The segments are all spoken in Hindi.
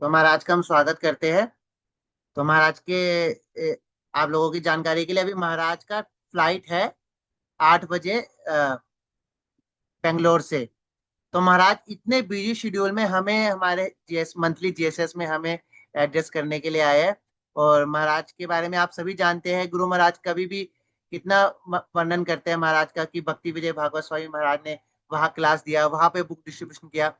तो महाराज का हम स्वागत करते हैं। तो महाराज के आप लोगों की जानकारी के लिए अभी महाराज का फ्लाइट है 8 बजे बेंगलोर से। तो महाराज इतने बिजी शेड्यूल में हमें हमारे जीएस मंथली जीएसएस में हमें एड्रेस करने के लिए आए हैं। और महाराज के बारे में आप सभी जानते हैं, गुरु महाराज कभी भी कितना वर्णन करते हैं महाराज का कि भक्ति विजय भागवत स्वामी महाराज ने वहाँ क्लास दिया, वहां पे बुक डिस्ट्रीब्यूशन किया।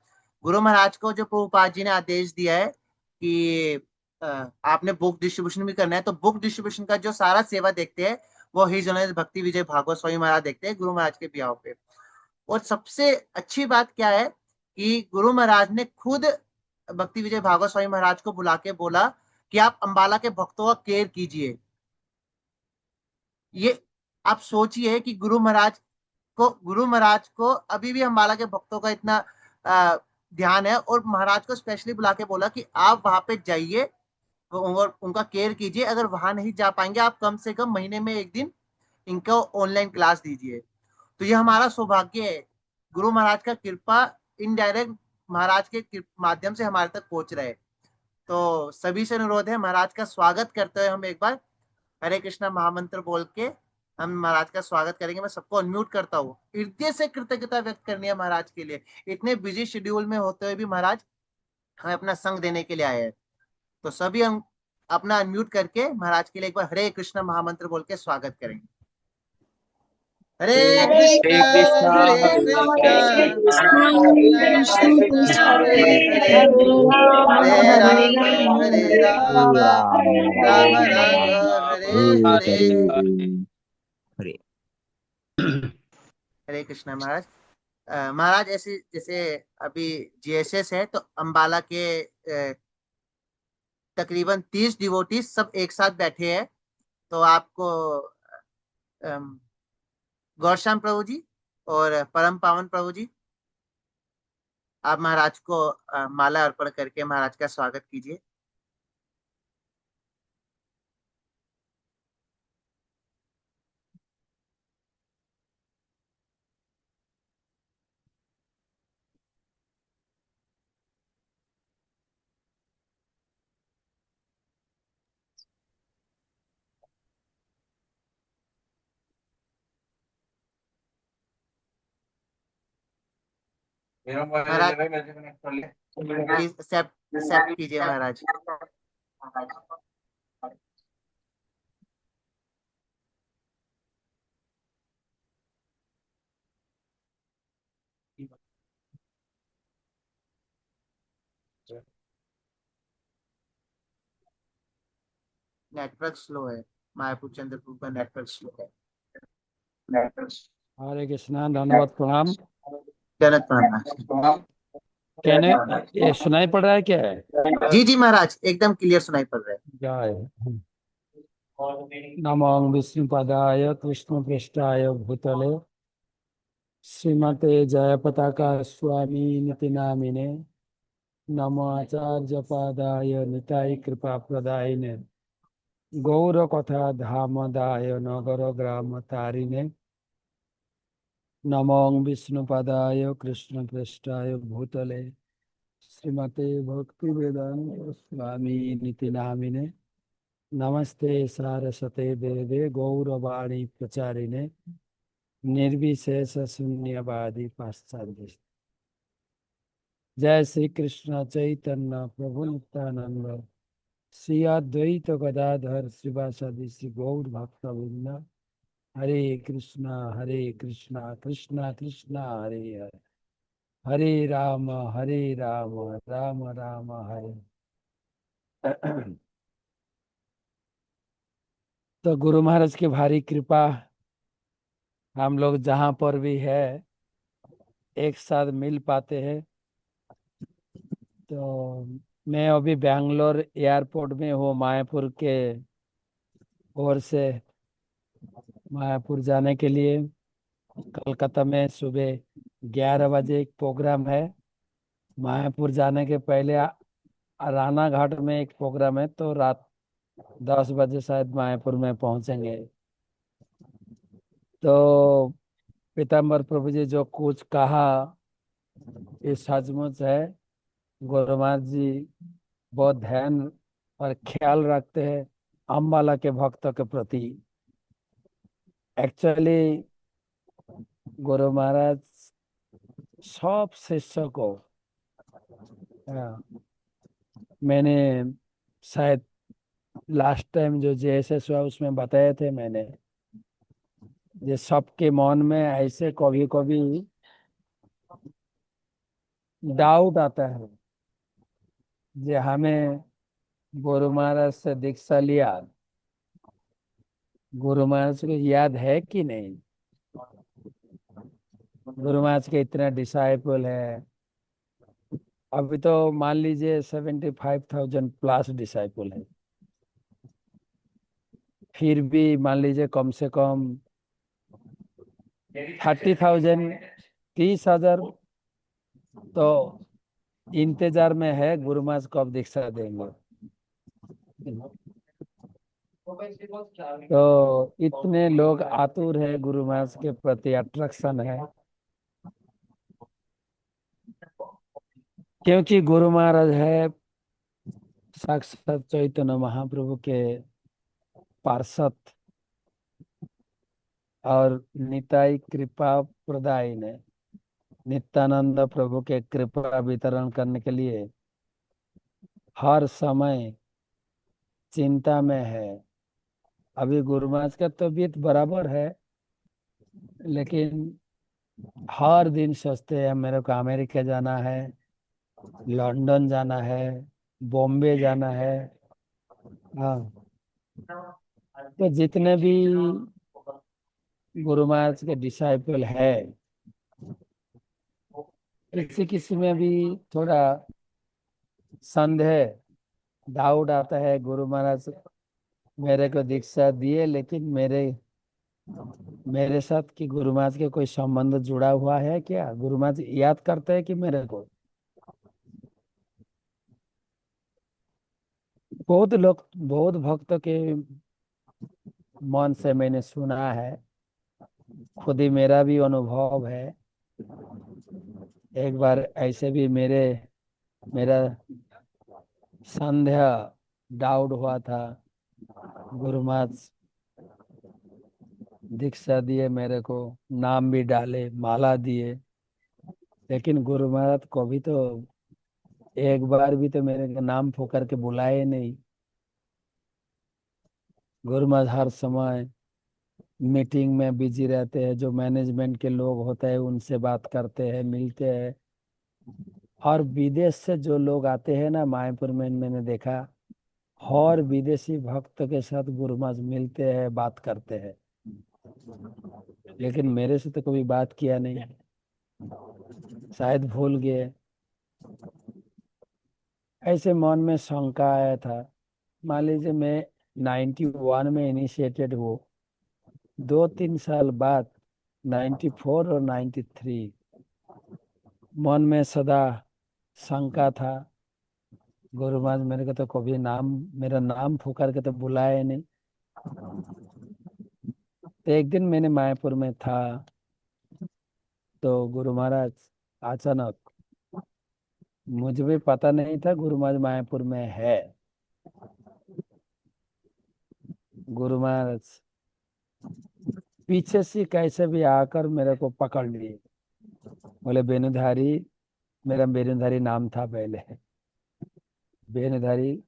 गुरु महाराज को जो प्रभुपाद जी ने आदेश दिया है कि आपने बुक डिस्ट्रीब्यूशन भी करना है, तो बुक डिस्ट्रीब्यूशन का जो सारा सेवा देखते हैं वो हिज ऑनर भक्ति विजय भागवत स्वामी महाराज देखते हैं गुरु महाराज के बिहाव पे। और सबसे अच्छी बात क्या है कि गुरु महाराज ने खुद भक्ति विजय भागवत स्वामी महाराज को बुला के बोला कि आप अंबाला के भक्तों का केयर कीजिए। ये आप सोचिए कि गुरु महाराज को अभी भी अंबाला के भक्तों का इतना ध्यान है, और महाराज को स्पेशली बुला के बोला कि आप वहां पे जाइए और उनका केयर कीजिए। अगर वहां नहीं जा पाएंगे, आप कम से कम महीने में एक दिन इनका ऑनलाइन क्लास दीजिए। तो ये हमारा सौभाग्य है, गुरु महाराज का कृपा इनडायरेक्ट महाराज के माध्यम से हमारे तक पहुंच रहे। तो सभी से अनुरोध है, महाराज का स्वागत करते हुए हम एक बार हरे कृष्णा महामंत्र बोल के हम महाराज का स्वागत करेंगे। मैं सबको अनम्यूट करता हूँ। हृदय से कृतज्ञता व्यक्त करनी है महाराज के लिए, इतने बिजी शेड्यूल में होते हुए भी महाराज हमें अपना संग देने के लिए आए हैं। तो सभी हम अपना अनम्यूट करके महाराज के लिए एक बार हरे कृष्णा महामंत्र बोल के स्वागत करेंगे। हरे हरे कृष्णा कृष्णा हरे हरे कृष्णा कृष्णा कृष्ण कृष्ण कृष्ण कृष्ण कृष्ण हरे हरे हरे राम हरे हरे राम राम हरे राम राम राम राम राम हरे हरे। हरे। हरे कृष्णा महाराज। महाराज ऐसे जैसे अभी जीएसएस है, तो अंबाला के तकरीबन 30 डिवोटीज सब एक साथ बैठे हैं। तो आपको अम, गौरश्याम प्रभु जी और परम पावन प्रभु जी, आप महाराज को माला अर्पण करके महाराज का स्वागत कीजिए। महाराज प्लीज एक्सेप्ट एक्सेप्ट कीजिए महाराज। नेटवर्क स्लो है, मायापुर चंद्रपुर का नेटवर्क स्लो है। हरे कृष्णा, धन्यवाद, प्रणाम। जनक प्रणाम। कहने ये सुनाई पड़ रहा है क्या है? जी जी महाराज, एकदम क्लियर सुनाई पड़ रहा है। जय। नमो विष्णुपदाय कृष्ण पृष्ठाय भूतले श्रीमते जय पताका स्वामी निति नामिने नमो आचार्य पादाय निताय कृपा प्रदायिने गौर कथा धामदाय नगर ग्राम तारिणे नमो विष्णुपदाय कृष्ण पृष्ठाय भूतले श्रीमते भक्ति वेदांत स्वामी निति नामिने नमस्ते सारस्वते देवे गौरवाणी प्रचारिणे निर्विशेष शून्यवादी पाश्चात्य। जय श्री कृष्ण चैतन्य प्रभु नित्यानंद श्री अद्वैत गदाधर श्रीवासादि श्री गौर भक्त वृंद। हरे कृष्णा कृष्णा कृष्णा हरे हरे हरे राम राम राम हरे। तो गुरु महाराज की भारी कृपा, हम लोग जहाँ पर भी है एक साथ मिल पाते हैं। तो मैं अभी बैंगलोर एयरपोर्ट में हूँ, मायापुर के ओर से मायापुर जाने के लिए। कलकत्ता में सुबह 11 बजे एक प्रोग्राम है। मायापुर जाने के पहले राना घाट में एक प्रोग्राम है, तो रात 10 बजे शायद मायापुर में पहुंचेंगे। तो पीताम्बर प्रभु जी जो कुछ कहा ये सचमुच है। गुरु महाराज जी बहुत ध्यान और ख्याल रखते हैं अम्बाला के भक्तों के प्रति। एक्चुअली गुरु महाराज सब शिष्य को, हाँ, मैंने शायद लास्ट टाइम जो जेएसएस हुआ उसमें बताए थे मैंने, ये सबके मन में ऐसे कभी कभी डाउट आता है जे हमें गुरु महाराज से दीक्षा लिया, गुरु महाराज को याद है कि नहीं, गुरु महाराज के इतने डिसाइपल है। अभी तो मान लीजिए 75,000 प्लस डिसाइपल है, फिर भी मान लीजिए कम से कम 30,000, 30,000 तो इंतजार में है गुरु महाराज कब दीक्षा देंगे। तो इतने लोग आतुर है गुरु महाराज के प्रति, अट्रैक्शन है, क्योंकि गुरु महाराज है साक्षात चैतन्य महाप्रभु के पार्षद और निताई कृपा प्रदायी ने नित्यानंद प्रभु के कृपा वितरण करने के लिए हर समय चिंता में है। अभी गुरु महाराज का तबीयत बराबर है, लेकिन हर दिन सोचते हैं मेरे को अमेरिका जाना है, लंदन जाना है, बॉम्बे जाना है। हाँ, तो जितने भी गुरु महाराज के डिसाइपल है, किसी किसी में भी थोड़ा संदेह, डाउट आता है गुरु महाराज मेरे को दीक्षा दिए, लेकिन मेरे मेरे साथ कि गुरु महाराज के कोई संबंध जुड़ा हुआ है क्या, गुरु महाराज याद करते हैं कि मेरे को। बहुत लोग, बहुत भक्तों के मन से मैंने सुना है, खुद ही मेरा भी अनुभव है। एक बार ऐसे भी मेरा संदेह, डाउट हुआ था, गुरु महाराज दीक्षा दिए मेरे को, नाम भी डाले, माला दिए, लेकिन गुरु महाराज को भी तो एक बार भी तो मेरे का नाम पुकार के बुलाए नहीं। गुरु महाराज हर समय मीटिंग में बिजी रहते हैं, जो मैनेजमेंट के लोग होते हैं उनसे बात करते हैं, मिलते हैं। और विदेश से जो लोग आते हैं ना मायापुर में, मैंने देखा हर विदेशी भक्त के साथ गुरु महाराज मिलते हैं, बात करते हैं, लेकिन मेरे से तो कभी बात किया नहीं, शायद भूल गए। ऐसे मन में शंका आया था। मान लीजिए मैं 91 में इनिशिएटेड हुआ, 2-3 साल बाद 94 और 93, मन में सदा शंका था, गुरु महाराज मेरे को तो कभी मेरा नाम पुकार के तो बुलाए नहीं। तो एक दिन मैंने मायापुर में था, तो गुरु महाराज अचानक, मुझे भी पता नहीं था गुरु महाराज मायापुर में है, गुरु महाराज पीछे से कैसे भी आकर मेरे को पकड़ लिए, बोले बेनुधारी, मेरा बेनुधारी नाम था पहले, बेनुधारी,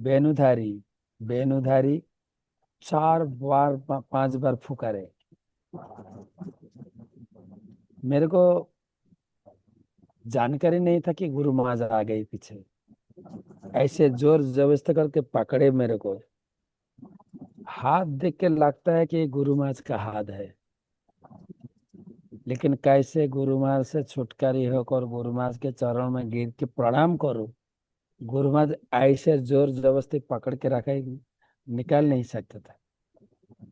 बेनुधारी, बेनुधारी, 4 बार 5 बार फुकारे। मेरे को जानकारी नहीं था कि गुरु महाराज आ गए पीछे, ऐसे जोर जबरदस्ती करके पकड़े मेरे को। हाथ देख के लगता है कि गुरु महाराज का हाथ है, लेकिन कैसे गुरु महाराज से छुटकारी होकर गुरु महाराज के चरण में गिर के प्रणाम करूं। गुरु महाराज ऐसे जोर जबरदस्ती पकड़ के रखा ही, निकाल नहीं सकता था,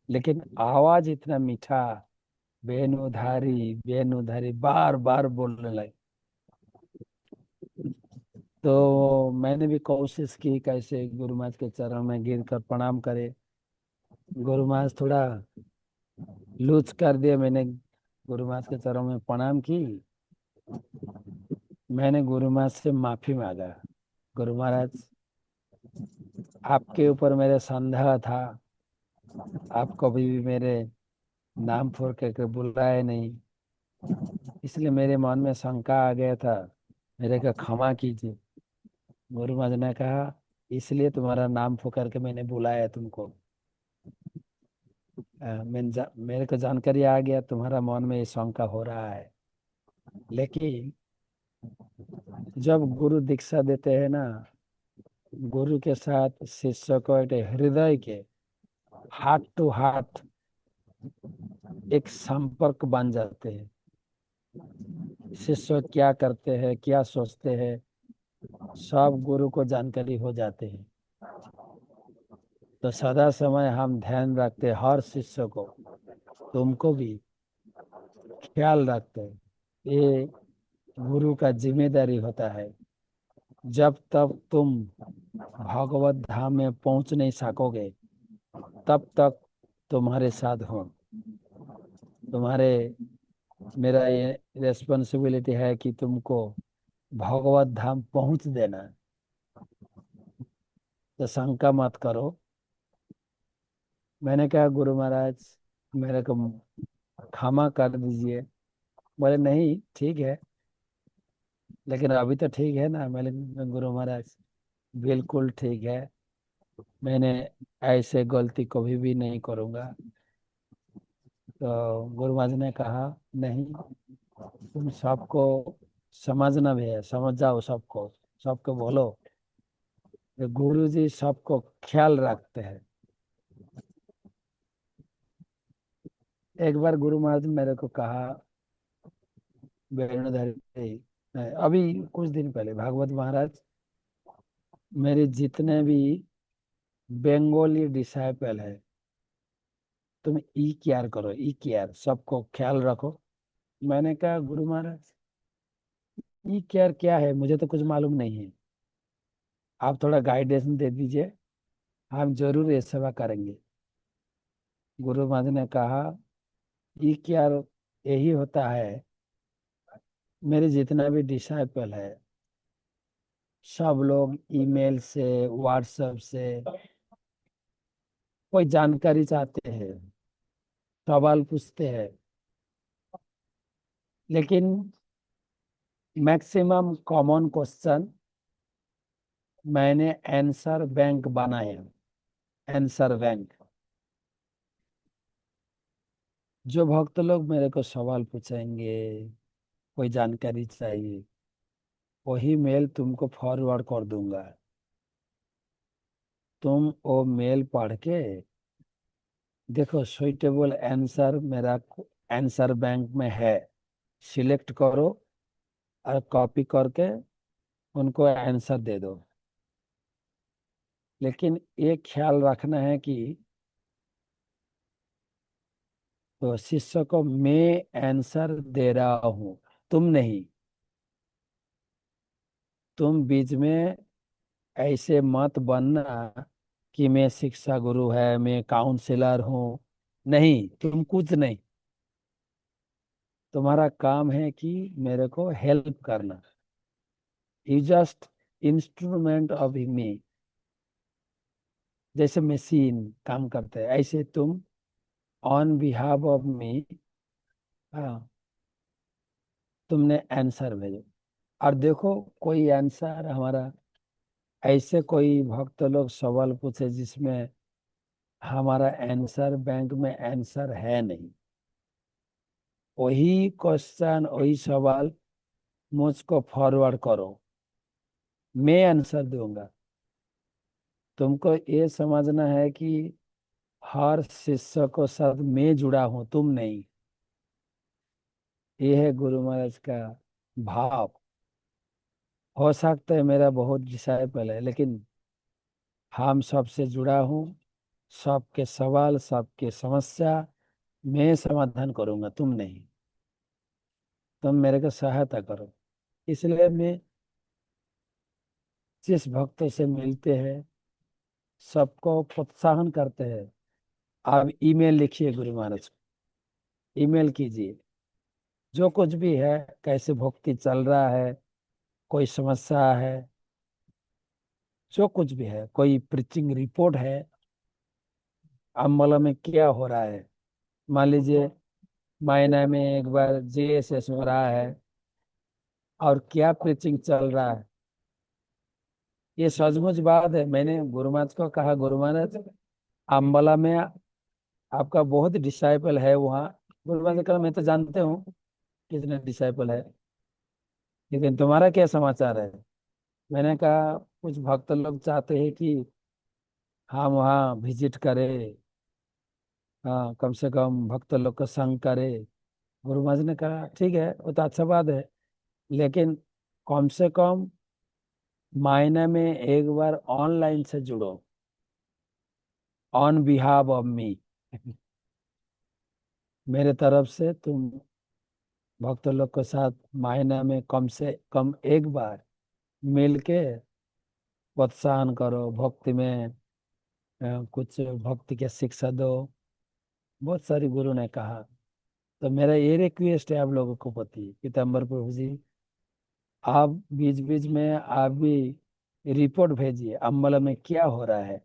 लेकिन आवाज इतना मीठा, बेनुधारी बेनुधारी बार बार बोलने लगे। तो मैंने भी कोशिश की कैसे गुरु महाराज के चरण में गिर कर प्रणाम करे। गुरु महाराज थोड़ा लूज कर दिया, मैंने गुरु महाराज के चरणों में प्रणाम की, मैंने गुरु महाराज से माफी मांगा, गुरु महाराज आपके ऊपर मेरे संदेह था, आप कभी भी मेरे नाम फोड़ के बुलाए नहीं, इसलिए मेरे मन में शंका आ गया था, मेरे को क्षमा कीजिए। गुरु महाराज ने कहा, इसलिए तुम्हारा नाम पुकार के मैंने बुलाया तुमको। मेरे को जानकारी आ गया तुम्हारा मन में ये शंका हो रहा है, लेकिन जब गुरु दीक्षा देते हैं ना, गुरु के साथ शिष्य को एक हृदय के, हार्ट टू हार्ट एक संपर्क बन जाते हैं। शिष्य क्या करते हैं, क्या सोचते हैं, सब गुरु को जानकारी हो जाते हैं। तो सदा समय हम ध्यान रखते हैं, हर शिष्य को, तुमको भी ख्याल रखते हैं। ये गुरु का जिम्मेदारी होता है। जब तक तुम भगवत धाम में पहुंच नहीं सकोगे, तब तक तुम्हारे साथ हूँ। तुम्हारे मेरा ये रेस्पॉन्सिबिलिटी है कि तुमको भगवत धाम पहुंच देना है। तो शंका मत करो। मैंने कहा, गुरु महाराज मेरे को क्षमा कर दीजिए। बोले, नहीं ठीक है, लेकिन अभी तो ठीक है ना। मैंने, गुरु महाराज बिल्कुल ठीक है, मैंने ऐसे गलती कभी भी नहीं करूंगा। तो गुरु महाराज ने कहा, नहीं, तुम सबको समझना भी है, समझ जाओ सबको, सबको बोलो कि गुरु जी सबको ख्याल रखते हैं। एक बार गुरु महाराज ने मेरे को कहा, वेणुधर अभी कुछ दिन पहले, भागवत महाराज, मेरे जितने भी बंगाली डिसाइपल है, तुम ई केयर करो, ई केयर, सबको ख्याल रखो। मैंने कहा, गुरु महाराज ई केयर क्या है, मुझे तो कुछ मालूम नहीं है, आप थोड़ा गाइडेंस दे दीजिए, हम जरूर ये सेवा करेंगे। गुरु महाराज ने कहा, ई केयर यही होता है, मेरे जितना भी डिसाइपल है, सब लोग ईमेल से, व्हाट्सएप से कोई जानकारी चाहते हैं, सवाल पूछते हैं, लेकिन मैक्सिमम कॉमन क्वेश्चन मैंने आंसर बैंक बनाया। आंसर बैंक, जो भक्त लोग मेरे को सवाल पूछेंगे, कोई जानकारी चाहिए, वही मेल तुमको फॉरवर्ड कर दूंगा। तुम वो मेल पढ़ के देखो, सुइटेबल आंसर मेरा आंसर बैंक में है, सिलेक्ट करो और कॉपी करके उनको आंसर दे दो। लेकिन ये ख्याल रखना है कि तो शिष्य को मैं आंसर दे रहा हूँ, तुम नहीं। तुम बीच में ऐसे मत बनना कि मैं शिक्षा गुरु है, मैं काउंसलर हूँ। नहीं, तुम कुछ नहीं। तुम्हारा काम है कि मेरे को हेल्प करना। You just instrument of me. जैसे मशीन काम करते हैं, ऐसे तुम ऑन बिहाफ ऑफ मी, हाँ, तुमने आंसर भेजो। और देखो, कोई आंसर हमारा, ऐसे कोई भक्त लोग सवाल पूछे जिसमें हमारा आंसर बैंक में आंसर है नहीं, वही क्वेश्चन, वही सवाल मुझको फॉरवर्ड करो, मैं आंसर दूंगा। तुमको ये समझना है कि हर शिष्य को साथ मैं जुड़ा हूं, तुम नहीं। ये है गुरु महाराज का भाव। हो सकता है मेरा बहुत डिसाइपल है, लेकिन हम सबसे जुड़ा हूँ। सबके सवाल, सबके समस्या मैं समाधान करूंगा, तुम नहीं। तुम मेरे को सहायता करो। इसलिए मैं जिस भक्त से मिलते हैं, सबको प्रोत्साहन करते हैं, आप ईमेल लिखिए गुरु महाराज को, ईमेल कीजिए, जो कुछ भी है, कैसे भक्ति चल रहा है, कोई समस्या है, जो कुछ भी है, कोई प्रीचिंग रिपोर्ट है, अम्बाला में क्या हो रहा है, मान लीजिए महीने में एक बार जीएसएस हो रहा है और क्या प्रीचिंग चल रहा है, ये सचमुच बात है। मैंने गुरु महाराज को कहा, गुरु महाराज अम्बाला में आपका बहुत डिसाइपल है वहाँ। गुरु महाराज ने कहा मैं तो जानते हूँ कितने डिसाइपल है, लेकिन तुम्हारा क्या समाचार है। मैंने कहा कुछ भक्त लोग चाहते हैं कि हम वहाँ विजिट करें, हाँ कम से कम भक्त लोग का संग करें। गुरु महाराज ने कहा ठीक है, वो तो अच्छा बात है, लेकिन कम से कम महीने में एक बार ऑनलाइन से जुड़ो, ऑन बिहाफ ऑफ मी। मेरे तरफ से तुम भक्त लोग के साथ महीने में कम से कम एक बार मिल के प्रोत्साहन करो भक्ति में, कुछ भक्ति की शिक्षा दो। बहुत सारी गुरु ने कहा। तो मेरा ये रिक्वेस्ट है आप लोगों को, पति पीताम्बर प्रभु जी, आप बीच बीच में आप भी रिपोर्ट भेजिए अम्बाला में क्या हो रहा है।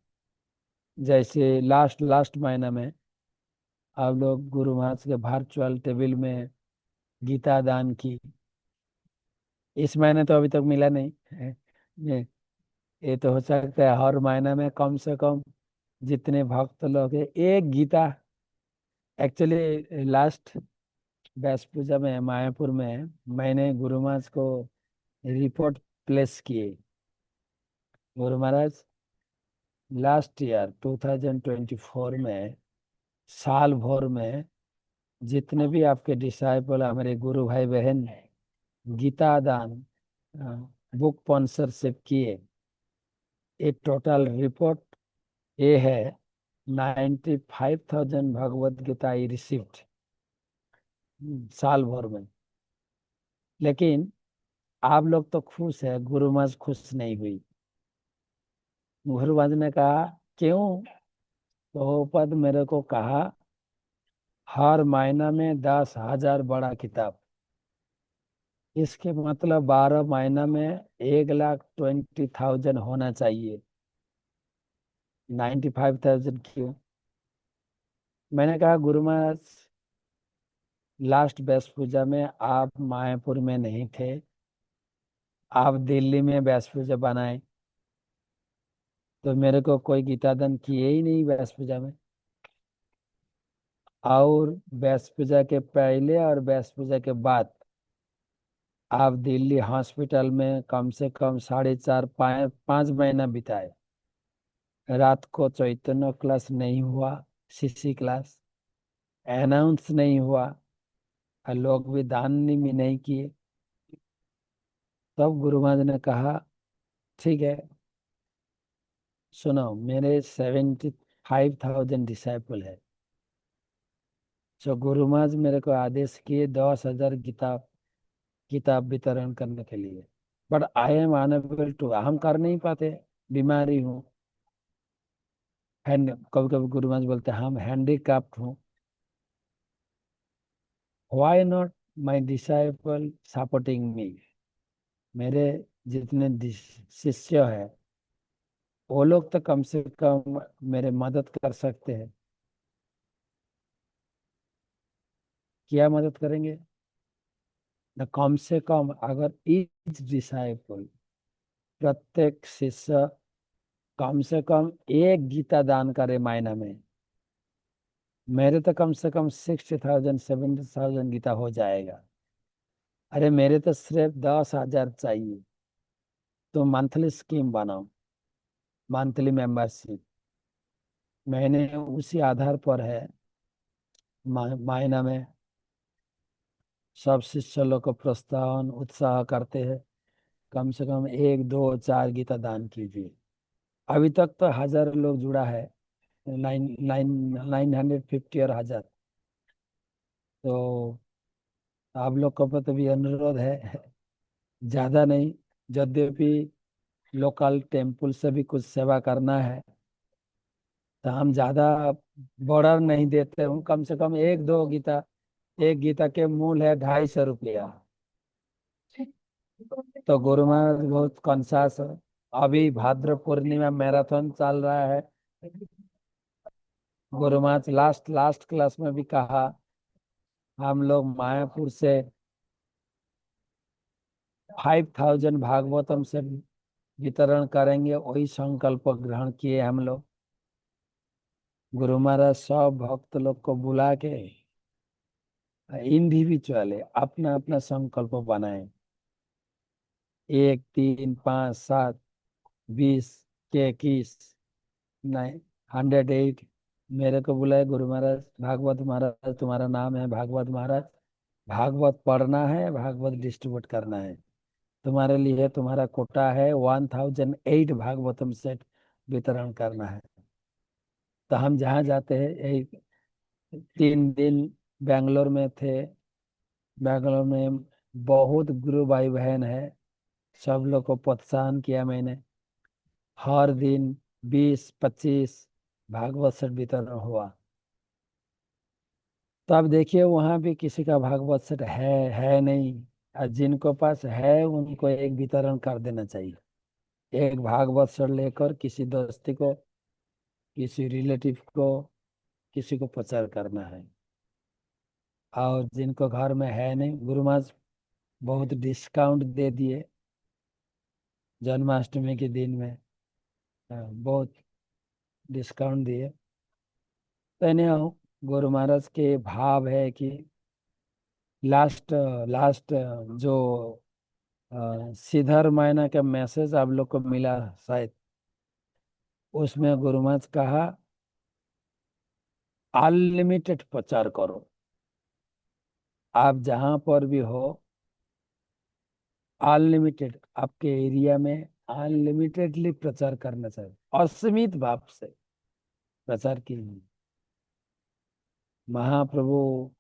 जैसे लास्ट लास्ट महीना में आप लोग गुरु महाराज के वर्चुअल टेबल में गीता दान की, इस महीने तो अभी तक मिला नहीं है। ये तो हो सकता है हर महीने में कम से कम जितने भक्त लोग हैं एक गीता। एक्चुअली लास्ट व्यास पूजा में मायापुर में मैंने गुरु महाराज को रिपोर्ट प्लेस किए, गुरु महाराज लास्ट ईयर 2024 में साल भर में जितने भी आपके डिसाइपल हमारे गुरु भाई बहन गीता दान बुक स्पॉन्सरशिप किए, एक टोटल रिपोर्ट ये है 95,000 भगवत गीता आई रिसीव्ड साल भर में। लेकिन आप लोग तो खुश है, गुरु महाराज खुश नहीं हुई। गुरु महाराज ने कहा क्यों, तो पद मेरे को कहा हर महीना में 10,000 बड़ा किताब, इसके मतलब 12 महीना में 1,20,000 होना चाहिए, 95,000 क्यों। मैंने कहा गुरु महाराज लास्ट व्यास पूजा में आप मायापुर में नहीं थे, आप दिल्ली में व्यास पूजा बनाए, तो मेरे को कोई गीता दान किए ही नहीं व्यास पूजा में। और व्यास पूजा के पहले और व्यास पूजा के बाद आप दिल्ली हॉस्पिटल में कम से कम 4.5 5 महीना बिताए। रात को चैतन्य क्लास नहीं हुआ, सीसी क्लास अनाउंस नहीं हुआ, और लोग भी दान नहीं किए। तब गुरु महाराज ने कहा ठीक है, सुनो मेरे 75,000 डिसाइपल है, जो गुरु महाराज मेरे को आदेश किए 10,000 किताब किताब वितरण करने के लिए, but I am unable to, हम कर नहीं पाते, बीमारी हूँ। हैंड कभी कभी गुरु महाराज बोलते हैं हम हैंडीक्राफ्ट हूँ। Why not my disciple supporting me, मेरे जितने शिष्य है वो लोग तो कम से कम मेरे मदद कर सकते हैं। क्या मदद करेंगे न, कम से कम अगर ईच डिसाइपल प्रत्येक शिष्य कम से कम एक गीता दान करे महीना में, मेरे तो कम से कम 60,000 70,000 गीता हो जाएगा। अरे मेरे तो सिर्फ 10,000 चाहिए, तो मंथली स्कीम बनाओ, मंथली मेंबरशिप, महीने उसी आधार पर है। महीना में सब शिष्य लोग को प्रोत्साहन उत्साह करते हैं, कम से कम 1 2 4 गीता दान कीजिए। अभी तक तो 1,000 लोग जुड़ा है, 950 और 1,000। तो आप लोग का तो भी अनुरोध है, ज्यादा नहीं, यद्यपि लोकल टेम्पल से भी कुछ सेवा करना है, तो हम ज्यादा बॉर्डर नहीं देते हूँ, कम से कम 1 2 गीता, एक गीता के मूल है 250 रुपया। तो गुरु महाराज बहुत कॉन्सास है, अभी भाद्र पूर्णिमा मैराथन चल रहा है। Guru Maharaj last last class में भी कहा, हम लोग मायापुर से 5000 भागवतम से वितरण करेंगे, वही संकल्प ग्रहण किए हम लोग। गुरु महाराज सब भक्त लोग को बुला के इंडिविजुअली अपना अपना संकल्प बनाए, 1 3 5 7 20 के 21 नहीं 108। मेरे को बुलाए गुरु महाराज, भागवत महाराज तुम्हारा नाम है भागवत महाराज, भागवत पढ़ना है, भागवत डिस्ट्रीब्यूट करना है, तुम्हारे लिए तुम्हारा कोटा है 1008 भागवतम सेट वितरण करना है। तो हम जहाँ जाते हैं, यही 3 दिन बेंगलोर में थे। बेंगलोर में बहुत गुरु भाई बहन है, सब लोग को प्रोत्साहन किया मैंने। हर दिन 20 25 भागवत सेट वितरण हुआ। तो अब देखिए वहां भी किसी का भागवत सेट है नहीं, और जिनको पास है उनको एक वितरण कर देना चाहिए। एक भागवत सेट लेकर किसी दोस्ती को, किसी रिलेटिव को, किसी को प्रचार करना है। और जिनको घर में है नहीं, गुरु महाराज बहुत डिस्काउंट दे दिए जन्माष्टमी के दिन में। बहुत डिस्काउंट दिए। तो इन्हें गुरु महाराज के भाव है कि लास्ट लास्ट जो श्रीधर मायना का मैसेज आप लोग को मिला शायद, उसमें गुरु महाराज कहा अनलिमिटेड प्रचार करो। आप जहां पर भी हो, अनलिमिटेड आपके एरिया में अनलिमिटेडली प्रचार करना चाहिए, असीमित भाव से प्रचार कीजिए। महाप्रभु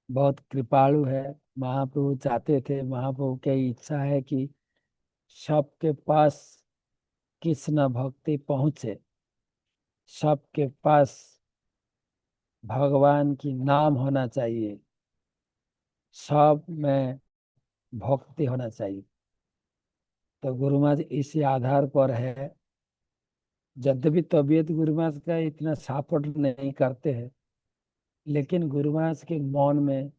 बहुत कृपालु है। महाप्रभु चाहते थे, महाप्रभु की इच्छा है कि सबके पास कृष्ण भक्ति पहुंचे, सबके पास भगवान की नाम होना चाहिए, सब में भक्ति होना चाहिए। तो गुरु महाराज इसी आधार पर है। यद्यपि तबीयत गुरु महाराज का इतना सपोर्ट नहीं करते हैं, लेकिन गुरु महाराज के मन में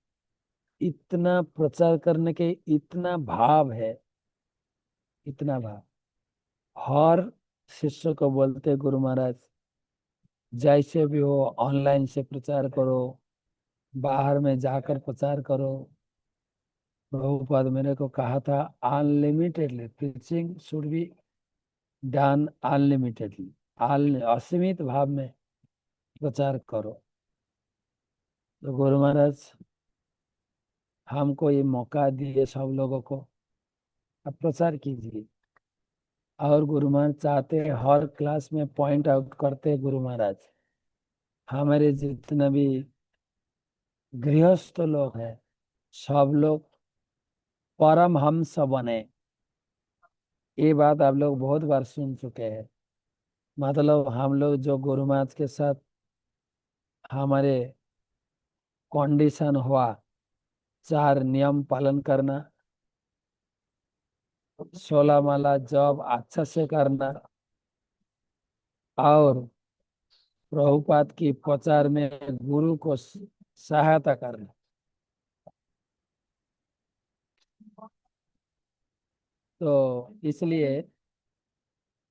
इतना प्रचार करने के इतना भाव है, इतना भाव। हर शिष्य को बोलते गुरु महाराज, जैसे भी हो ऑनलाइन से प्रचार करो, बाहर में जाकर प्रचार करो। प्रभुपाद मेरे को कहा था unlimitedly preaching should be done unlimitedly, असीमित भाव में प्रचार करो। तो गुरु महाराज हमको ये मौका दिए सब लोगों को, अब प्रचार कीजिए। और गुरु महाराज चाहते हैं, हर क्लास में पॉइंट आउट करते हैं गुरु महाराज, हमारे जितने भी गृहस्थ लोग हैं सब लोग परमहंस बने। ये बात आप लोग बहुत बार सुन चुके हैं। मतलब हम लोग जो गुरु महाराज के साथ हमारे कंडीशन हुआ, 4 नियम पालन करना, 16 माला जप अच्छा से करना, और प्रभुपाद की प्रचार में गुरु को सहायता करना। तो इसलिए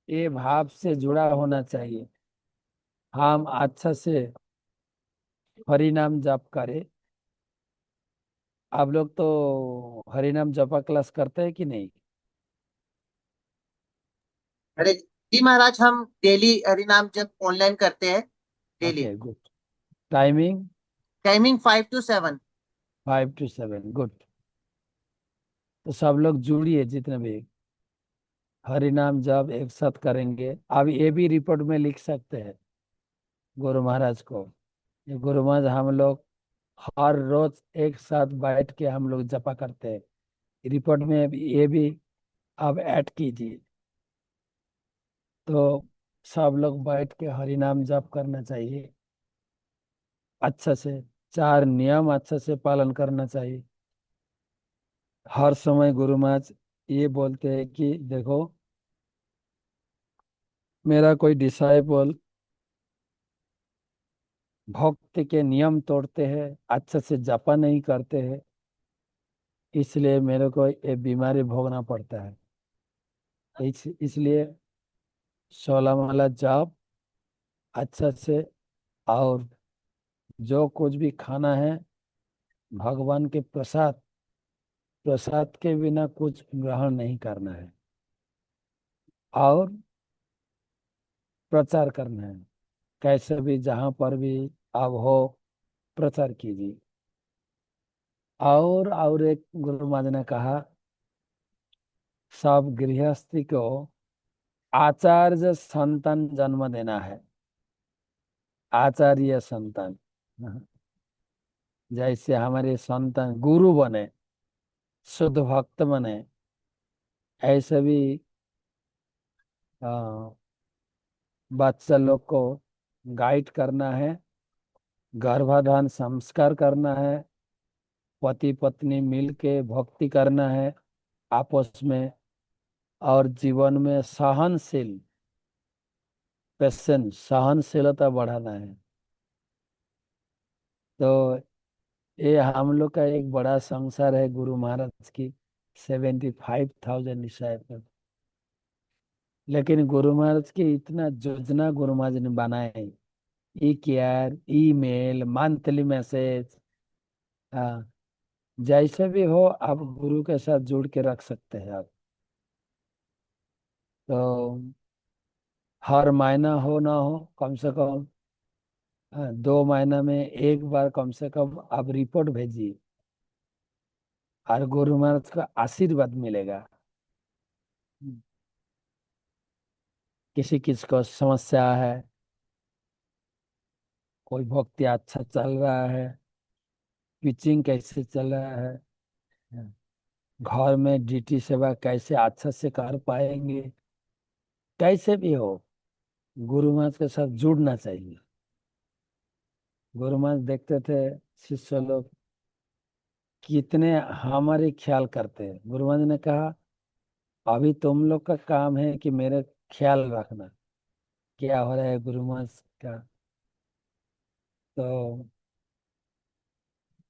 ये भाव से जुड़ा होना चाहिए। हम अच्छा से हरि नाम जप करें। आप लोग तो हरि नाम जपा क्लास करते हैं कि नहीं? अरे जी महाराज, हम डेली हरिनाम जब ऑनलाइन करते हैं, daily. Okay good. Timing? Timing 5 to 7। 5 to 7, good. तो सब लोग जुड़िए, जितने भी हरि नाम जप एक साथ करेंगे। अब ये भी रिपोर्ट में लिख सकते हैं गुरु महाराज को, ये गुरु महाराज हम लोग हर रोज एक साथ बैठ के हम लोग जपा करते हैं। रिपोर्ट में ये भी आप ऐड कीजिए। तो सब लोग बैठ के हरि नाम जप करना चाहिए अच्छा से, 4 नियम अच्छे से पालन करना चाहिए। हर समय गुरु महाराज ये बोलते हैं कि देखो, मेरा कोई डिसाइपल भक्ति के नियम तोड़ते हैं, अच्छे से जपा नहीं करते हैं, इसलिए मेरे को ये बीमारी भोगना पड़ता है। इसलिए 16 माला जाप अच्छा से, और जो कुछ भी खाना है भगवान के प्रसाद, प्रसाद के बिना कुछ ग्रहण नहीं करना है, और प्रचार करना है। कैसे भी जहां पर भी आप हो, प्रचार कीजिए। और एक गुरु महाराज ने कहा, सब गृहस्थी को आचार्य संतान जन्म देना है। आचार्य संतान, हाँ, जैसे हमारे संतान गुरु बने, शुद्ध भक्त बने, ऐसे भी आ, बच्चा लोग को गाइड करना है, गर्भाधान संस्कार करना है, पति पत्नी मिल के भक्ति करना है आपस में, और जीवन में सहनशील, पेशेंस, सहनशीलता बढ़ाना है। तो ये हम लोग का एक बड़ा संसार है गुरु महाराज की, 75,000 डिसाइपल। लेकिन गुरु महाराज की इतना योजना गुरु महाराज ने बनाए, ई केयर, ईमेल, मंथली मैसेज, हाँ, जैसे भी हो आप गुरु के साथ जुड़ के रख सकते हैं आप। तो हर महीना हो ना हो, कम से कम 2 महीना में एक बार कम से कम आप रिपोर्ट भेजिए, और गुरु महाराज का आशीर्वाद मिलेगा। किसी किसी को समस्या है, कोई भक्ति अच्छा चल रहा है, पिचिंग कैसे चल रहा है, घर में ड्यूटी सेवा कैसे अच्छा से कर पाएंगे, कैसे भी हो गुरु महाराज के साथ जुड़ना चाहिए। गुरु महाराज देखते थे शिष्य लोग कितने हमारे ख्याल करते हैं। गुरु महाराज ने कहा, अभी तुम लोग का काम है कि मेरे ख्याल रखना, क्या हो रहा है गुरु महाराज का। तो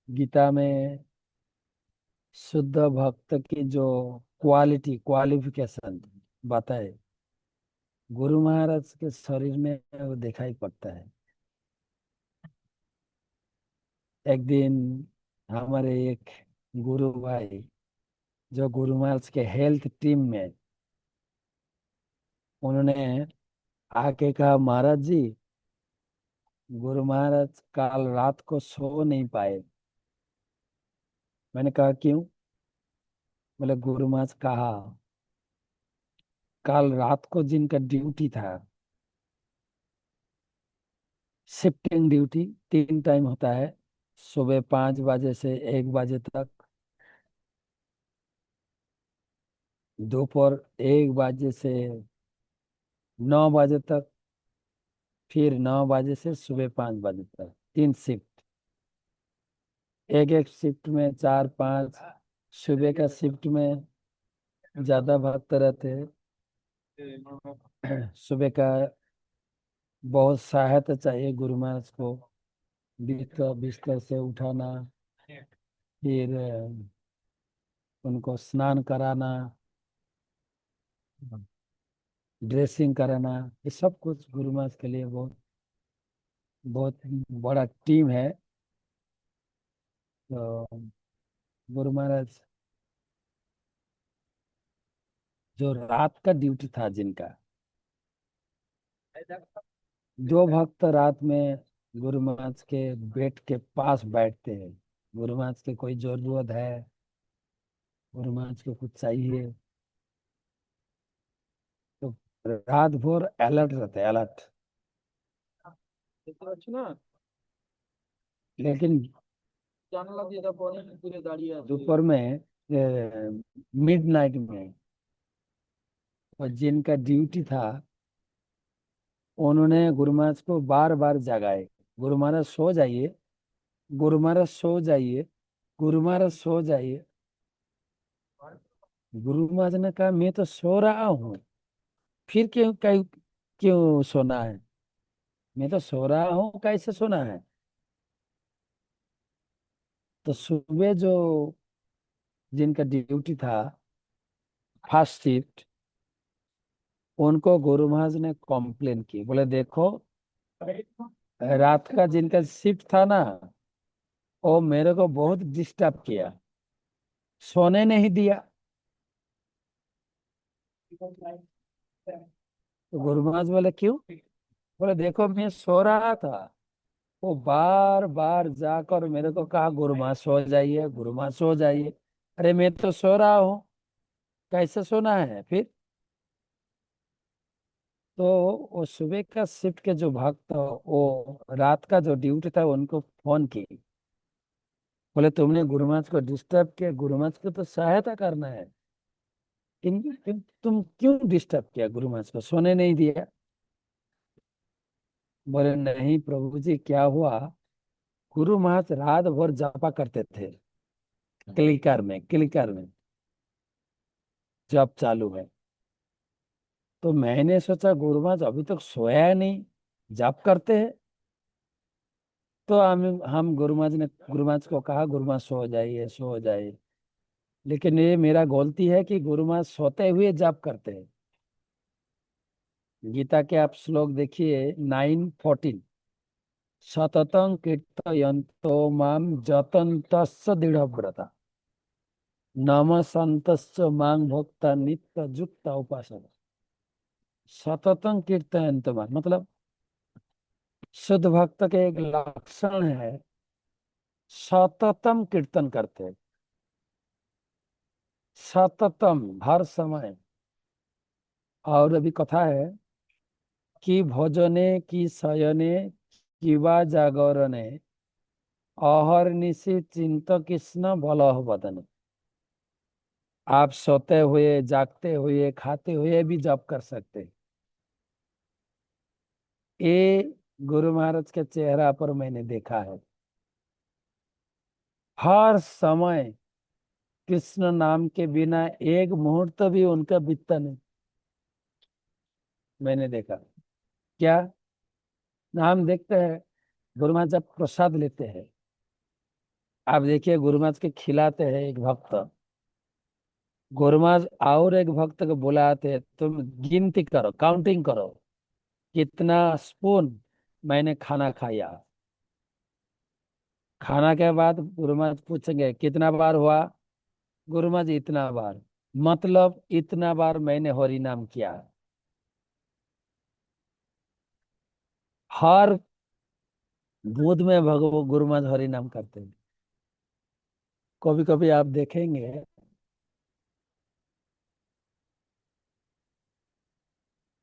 गीता में शुद्ध भक्त की जो क्वालिटी, क्वालिफिकेशन बताए, गुरु महाराज के शरीर में वो दिखाई पड़ता है। एक दिन हमारे एक गुरु भाई, जो गुरु महाराज के हेल्थ टीम में, उन्होंने आके कहा, महाराज जी, गुरु महाराज कल रात को सो नहीं पाए। मैंने कहा क्यों? बोले, गुरु महाराज कहा कल रात को जिनका ड्यूटी था, शिफ्टिंग ड्यूटी 3 टाइम होता है, सुबह 5 बजे से 1 बजे तक, दोपहर 1 बजे से 9 बजे तक, फिर 9 बजे से सुबह 5 बजे तक, 3 शिफ्ट। एक एक शिफ्ट में 4 5, सुबह का शिफ्ट में ज्यादा भक्त रहते हैं। सुबह का बहुत सहायता चाहिए गुरु महाराज को, बिस्तर बिस्तर से उठाना, फिर उनको स्नान कराना, ड्रेसिंग कराना, ये सब कुछ गुरु महाराज के लिए बहुत बहुत बड़ा टीम है। तो गुरु महाराज जो रात का ड्यूटी था जिनका, 2 भक्त रात में गुरु महाराज के बेड के पास बैठते हैं। गुरु महाराज के कोई जरूरत है, गुरु महाराज को कुछ चाहिए, तो रात भर अलर्ट रहते हैं, अलर्ट। लेकिन दोपहर में, मिडनाइट में, और जिनका ड्यूटी था, उन्होंने गुरु महाराज को बार बार जगाए, गुरु महाराज सो जाइए, गुरु महाराज सो जाइए, गुरु महाराज सो जाइए। गुरु महाराज ने कहा, मैं तो सो रहा हूँ, फिर क्यों कहीं क्यों सोना है? मैं तो सो रहा हूँ, कैसे सोना है? तो सुबह जो जिनका ड्यूटी था, फर्स्ट शिफ्ट, उनको गुरु महाराज ने कॉम्प्लेन की, बोले देखो, रात का जिनका शिफ्ट था ना, वो मेरे को बहुत डिस्टर्ब किया, सोने नहीं दिया। तो गुरु महाराज बोले क्यों? बोले देखो, मैं सो रहा था, वो बार बार जाकर मेरे को कहा गुरु महाराज सो जाइए, गुरु महाराज सो जाइए। अरे मैं तो सो रहा हूँ, कैसे सोना है फिर? तो वो सुबह का शिफ्ट के जो भक्त, वो रात का जो ड्यूटी था उनको फोन की, बोले तुमने गुरु महाराज को डिस्टर्ब किया, गुरु महाराज को तो सहायता करना है, तुम क्यों डिस्टर्ब किया, गुरु महाराज को सोने नहीं दिया? बोले नहीं प्रभु जी, क्या हुआ, गुरु महाराज रात भर जापा करते थे, क्लिकर में जप चालू है। तो मैंने सोचा गुरु महाराज अभी तक सोया नहीं, जप करते हैं। तो हम गुरु महाराज को कहा गुरु महाराज सो जाइए, सो जाइए। लेकिन ये मेरा गलती है कि गुरु महाराज सोते हुए जप करते हैं। गीता के आप श्लोक देखिए, 9:14, सततं कीर्तयन्तो माम जतन्तस्य दृढ़व्रता, नम संतस्य मांग भोक्ता नित्य युक्त उपासना। सततं कीर्तयन्तो माम मतलब शुद्ध भक्त के एक लक्षण है, सततम कीर्तन करते हैं, सततम हर समय। और अभी कथा है कि भोजने की शयने किवा जागरणे अहर्निशि चिंत कृष्ण बलह बदन। आप सोते हुए, जागते हुए, खाते हुए भी जप कर सकते हैं। ये गुरु महाराज के चेहरा पर मैंने देखा है, हर समय कृष्ण नाम के बिना एक मुहूर्त भी उनका बीतता नहीं, मैंने देखा। क्या हम देखते हैं, गुरु महाराज जब प्रसाद लेते हैं, आप देखिए गुरु महाराज के खिलाते हैं एक भक्त, गुरु महाराज और एक भक्त को बुलाते हैं, तुम गिनती करो, काउंटिंग करो, कितना स्पून मैंने खाना खाया। खाना के बाद गुरु महाराज पूछेंगे कितना बार हुआ, गुरु महाराज इतना बार, मतलब इतना बार मैंने हरि नाम किया। हर बूंद में भगवान गुरु महाराज हरि नाम करते हैं। कभी कभी आप देखेंगे,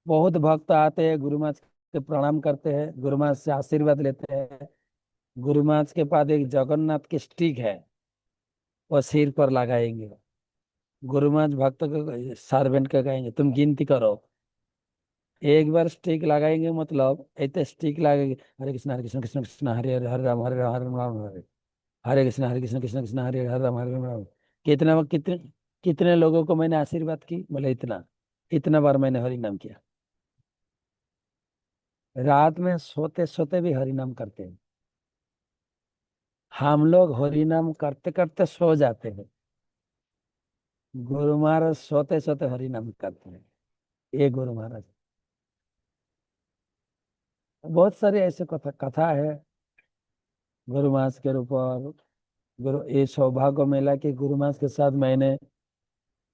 बहुत भक्त आते हैं, गुरु महाराज के प्रणाम करते हैं, गुरु महाराज से आशीर्वाद लेते हैं। गुरु महाराज के पास एक जगन्नाथ की स्टिक है, वो सिर पर लगाएंगे। गुरु महाराज भक्त को, सर्वेंट को कहेंगे तुम गिनती करो। एक बार स्टिक लगाएंगे, मतलब ऐसे स्टिक लगाएंगे, हरे कृष्ण कृष्ण कृष्ण हरे हरे, हरे राम राम हरे, हरे कृष्ण कृष्ण कृष्ण हरे हरे राम, हरे राम राम। कितने कितने लोगों को मैंने आशीर्वाद की, बोले इतना, इतना बार मैंने हरि नाम किया। रात में सोते सोते भी हरि नाम करते हैं। हम लोग हरि नाम करते करते सो जाते हैं, गुरु महाराज सोते सोते हरि नाम करते हैं। ये गुरु महाराज, बहुत सारी ऐसे कथा कथा है गुरु महाराज के ऊपर। गुरु, ये सौभाग्य मिला कि गुरु महाराज के साथ मैंने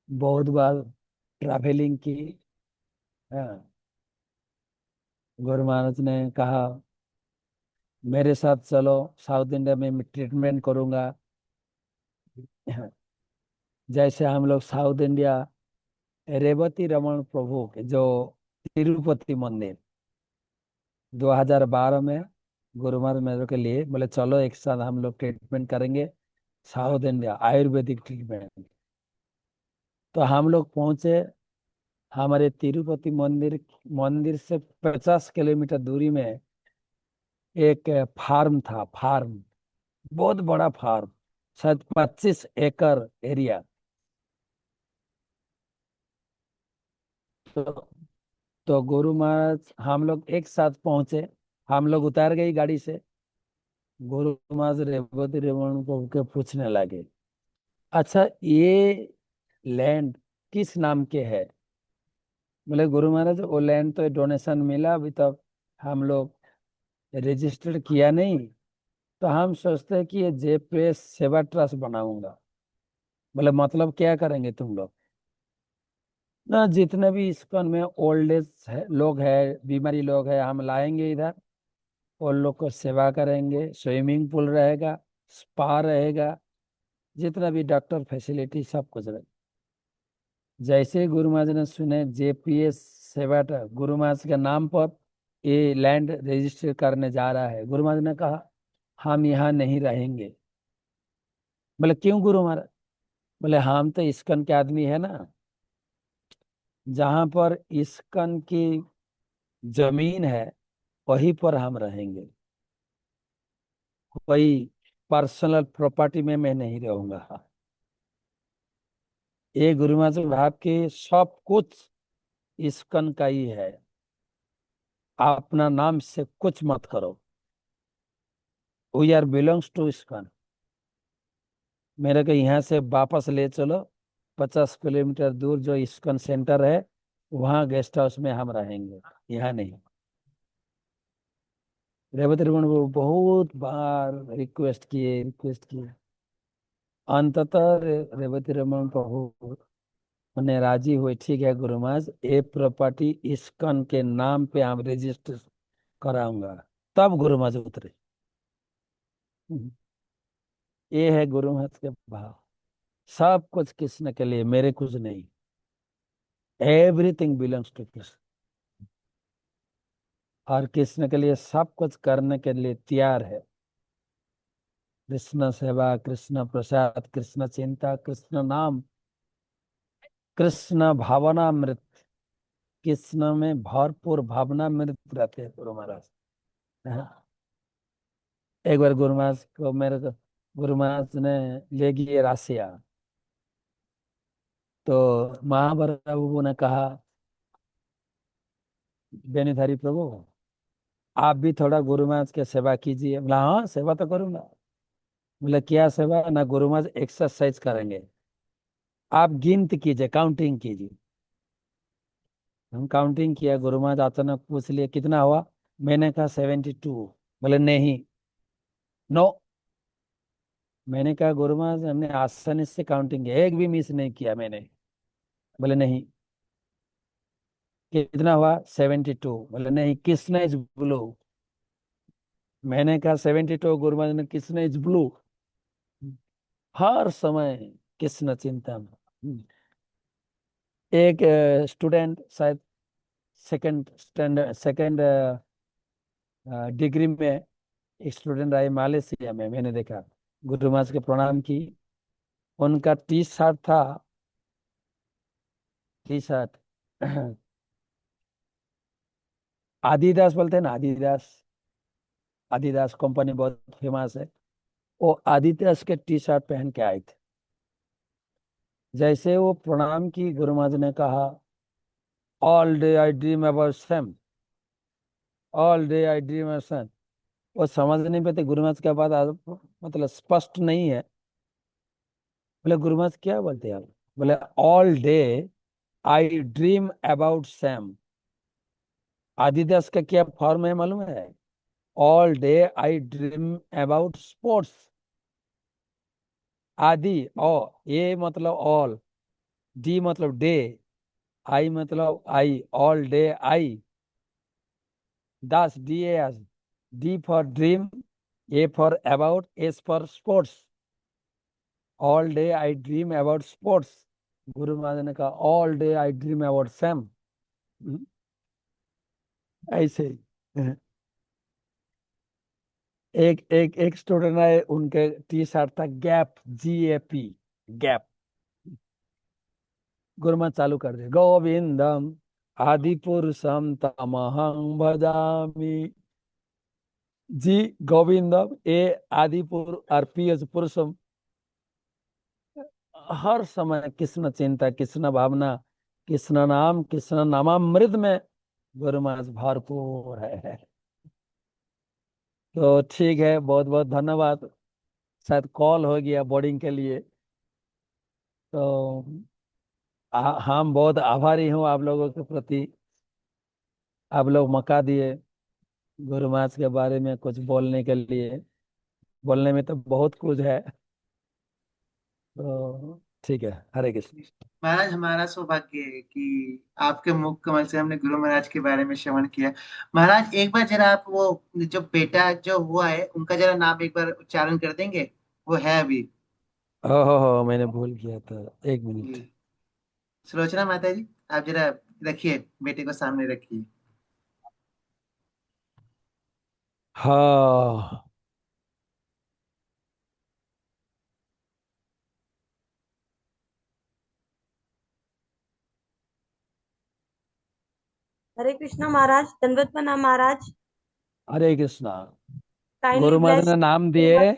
बहुत बार ट्रैवलिंग की। हाँ, गुरु महाराज ने कहा मेरे साथ चलो, साउथ इंडिया में मैं ट्रीटमेंट करूंगा। जैसे हम लोग साउथ इंडिया, रेवती रमन प्रभु के जो तिरुपति मंदिर, 2012 में गुरु महाराज मेरे के लिए बोले चलो एक साथ हम लोग ट्रीटमेंट करेंगे, साउथ इंडिया आयुर्वेदिक ट्रीटमेंट। तो हम लोग पहुंचे, हमारे तिरुपति मंदिर मंदिर से 50 किलोमीटर दूरी में एक फार्म था, फार्म, बहुत बड़ा फार्म, शायद 25 एकड़ एरिया। तो तो गुरु महाराज हम लोग एक साथ पहुंचे, हम लोग उतार गई गाड़ी से। गुरु महाराज रेवती रमन को के पूछने लगे, अच्छा ये लैंड किस नाम के है? बोले गुरु महाराज वो लैंड तो डोनेशन मिला, अभी तक हम लोग रजिस्टर किया नहीं, तो हम सोचते हैं कि ये जेपीएस सेवा ट्रस्ट बनाऊंगा। बोले मतलब क्या करेंगे तुम लोग? ना जितने भी इस्कॉन में ओल्ड एज है, लोग हैं, बीमारी लोग हैं, हम लाएंगे इधर, और लोग को सेवा करेंगे, स्विमिंग पूल रहेगा, स्पा रहेगा, जितना भी डॉक्टर फैसिलिटी सब कुछ रहेगा। जैसे ही गुरु महाराज ने सुने जेपीएस सेवा ट्रस्ट गुरु महाराज के नाम पर ये लैंड रजिस्टर करने जा रहा है, गुरु महाराज ने कहा हम यहाँ नहीं रहेंगे। बोले क्यों गुरु महाराज? बोले हम तो इस्कॉन के आदमी है ना, जहां पर इस्कॉन की जमीन है वहीं पर हम रहेंगे, कोई पर्सनल प्रॉपर्टी में मैं नहीं रहूंगा। ये गुरु महाराज भाव के सब कुछ इस्कॉन का ही है, अपना नाम से कुछ मत करो, we are belongs to ISKCON. मेरे को यहाँ से वापस ले चलो, 50 किलोमीटर दूर जो इस्कॉन सेंटर है वहाँ गेस्ट हाउस में हम रहेंगे, यहाँ नहीं। रेवती रमन को बहुत बार रिक्वेस्ट किए, अंततः रेवती रमन प्रभु उन्हें राजी हुए, ठीक है गुरु महाराज ये प्रॉपर्टी इस्कॉन के नाम पे हम रजिस्टर कराऊंगा। तब गुरु महाराज उतरे। ये है गुरु महाराज के भाव, सब कुछ कृष्ण के लिए, मेरे कुछ नहीं, एवरीथिंग बिलोंग्स टू कृष्ण, और कृष्ण के लिए सब कुछ करने के लिए तैयार है। कृष्ण सेवा, कृष्ण प्रसाद, कृष्ण चिंता, कृष्ण नाम, कृष्ण भावनामृत, कृष्ण में भरपूर भावनामृत रहते हैं गुरु महाराज। हाँ। एक बार गुरु महाराज को मेरे को गुरु महाराज ने ले गए रासिया, तो महाप्रभु ने कहा बेनीधारी प्रभु आप भी थोड़ा गुरु महाराज की सेवा कीजिए। बोला हाँ सेवा तो करूंगा। बोले क्या सेवा? ना गुरु महाराज एक्सरसाइज करेंगे, आप गिनती कीजिए, काउंटिंग कीजिए। हम काउंटिंग किया, गुरु महाराज अचानक पूछ लिए कितना हुआ? मैंने कहा 72। बोले नहीं, नो। मैंने कहा गुरु महाराज हमने आसानी से काउंटिंग किया, एक भी मिस नहीं किया मैंने। बोले नहीं। कितना हुआ? 72। बोले नहीं, किसने इज ब्लू? मैंने कहा 72। गुरु महाराज ने किसने इज ब्लू? हर समय कृष्ण चिंता में। एक स्टूडेंट शायद सेकंड स्टैंडर्ड सेकंड डिग्री में, एक स्टूडेंट आए मालয়েशिया में, मैंने देखा, गुरु महाराज के प्रणाम की। उनका टी शर्ट था, टी शर्ट आदिदास बोलते हैं ना, आदिदास, आदिदास कंपनी बहुत फेमस है, वो आदिदास के टी शर्ट पहन के आए थे। जैसे वो प्रणाम की, गुरु महाराज ने कहा all day I dream about Sam, all day I dream about Sam. वो समझ नहीं पाते गुरु महाराज क्या बात मतलब स्पष्ट नहीं है। बोले गुरु महाराज क्या बोलते हैं आप? बोले all day I dream about Sam. Adidas का क्या फॉर्म है मालूम है? All day I dream about sports. आदि ओ, ए मतलब ऑल, डी मतलब डे, आई मतलब आई, ऑल डे आई, दास D S, D for dream, A for about, S for sports. All day I dream about sports. गुरु महाराज ने कहा all day I dream about Sam. ऐसे ही। एक एक एक स्टूडेंट है, उनके टी शर्ट था gap, GAP, gap. Guru Maharaj चालू कर दिया गोविंदम आदि पुरुषम तमहं भजामि। जी गोविंदम ए आदि पुरुषम। हर समय कृष्ण चिंता, कृष्ण भावना, कृष्ण नाम, कृष्ण नामामृत में गुरु महाराज भरपूर है। तो ठीक है, बहुत बहुत धन्यवाद। शायद कॉल हो गया बोर्डिंग के लिए। तो हम बहुत आभारी हूँ आप लोगों के प्रति। आप लोग मौका दिए गुरु महाराज के बारे में कुछ बोलने के लिए। बोलने में तो बहुत कुछ है। तो ठीक है, हरे कृष्ण। महाराज, हमारा सौभाग्य है कि आपके मुख कमल से हमने गुरु महाराज के बारे में श्रवण किया। महाराज, एक बार जरा आप वो जो बेटा जो हुआ है उनका जरा नाम एक बार उच्चारण कर देंगे? वो है अभी। हो मैंने भूल किया था, एक जी। मिनट। सुलोचना माता जी, आप जरा रखिए, बेटे को सामने रखिए। हाँ। हरे कृष्णा महाराज, दंडवत प्रणाम महाराज। हरे कृष्णा। Kindly Guru Maharaj bless. ने नाम दिए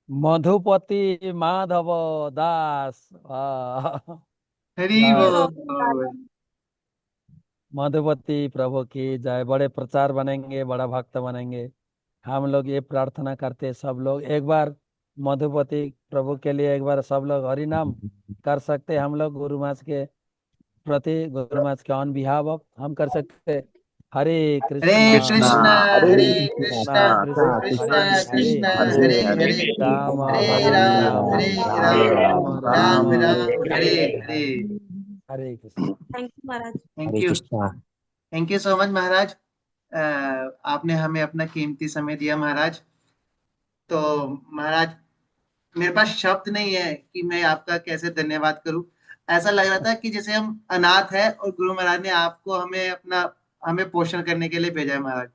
मधुपति माधव दास। हरि जय बोल। मधुपति प्रभु की जय। बड़े प्रचार बनेंगे, बड़ा भक्त बनेंगे। हम लोग ये प्रार्थना करते सब लोग एक बार मधुपति प्रभु के लिए एक बार सब लोग हरि नाम कर सकते। हम लोग गुरु महाराज के प्रति, गुरु महाराज के ऑन बिहाफ ऑफ हम कर सकते। हरे हरे कृष्णा कृष्णा कृष्णा, हरे हरे कृष्णा कृष्णा, कृष्णा कृष्णा कृष्णा हरे कृष्णा हरे, कृष्णा, हरे हरे हरे हरे, राम हरे हरे हरे राम, राम, हरे राम राम राम, राम राम राम, राम राम राम, हरे हरे हरे। हरे। हरे कृष्ण। थैंक यू महाराज। थैंक हरे you. Krishna. Thank you so much महाराज। आपने हमें अपना कीमती समय दिया महाराज। तो महाराज, मेरे पास शब्द नहीं है कि मैं आपका कैसे धन्यवाद करूं। ऐसा लग रहा था कि जैसे हम अनाथ है और गुरु महाराज ने आपको हमें पोषण करने के लिए भेजा है महाराज।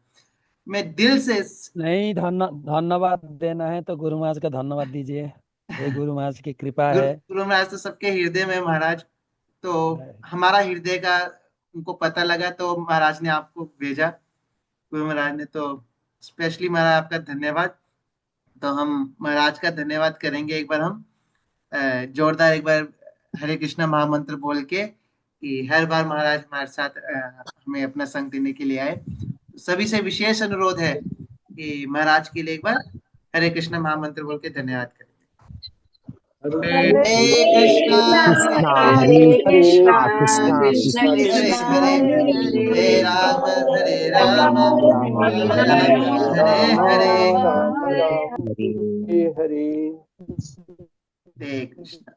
मैं दिल से नहीं, धन्यवाद देना है तो गुरु महाराज का धन्यवाद दीजिए। ये गुरु महाराज की कृपा गुरु है। गुरु महाराज तो सबके हृदय में है महाराज। तो जय। हमारा हृदय का उनको पता लगा तो महाराज ने आपको भेजा। गुरु महाराज ने तो स्पेशली महाराज आपका धन्यवाद। तो हम महाराज का धन्यवाद करेंगे एक बार हम जोरदार एक बार हरे कृष्णा महामंत्र बोल के, कि हर बार महाराज हमारे साथ हमें अपना संग देने के लिए आए। सभी से विशेष अनुरोध है कि महाराज के लिए एक बार हरे कृष्णा महामंत्र बोल के धन्यवाद करें। हरे हरे कृष्णा, कृष्णा, हरे कृष्णा हरे हरे कृष्णा, कृष्णा कृष्णा कृष्ण कृष्ण कृष्णा कृष्ण कृष्ण, हरे कृष्णा हरे, हरे हरे हरे हरे, राम, हरे राम राम, राम राम, राम राम हरे राम, हरे हरे हरे। हरे। हरे। हरे कृष्ण।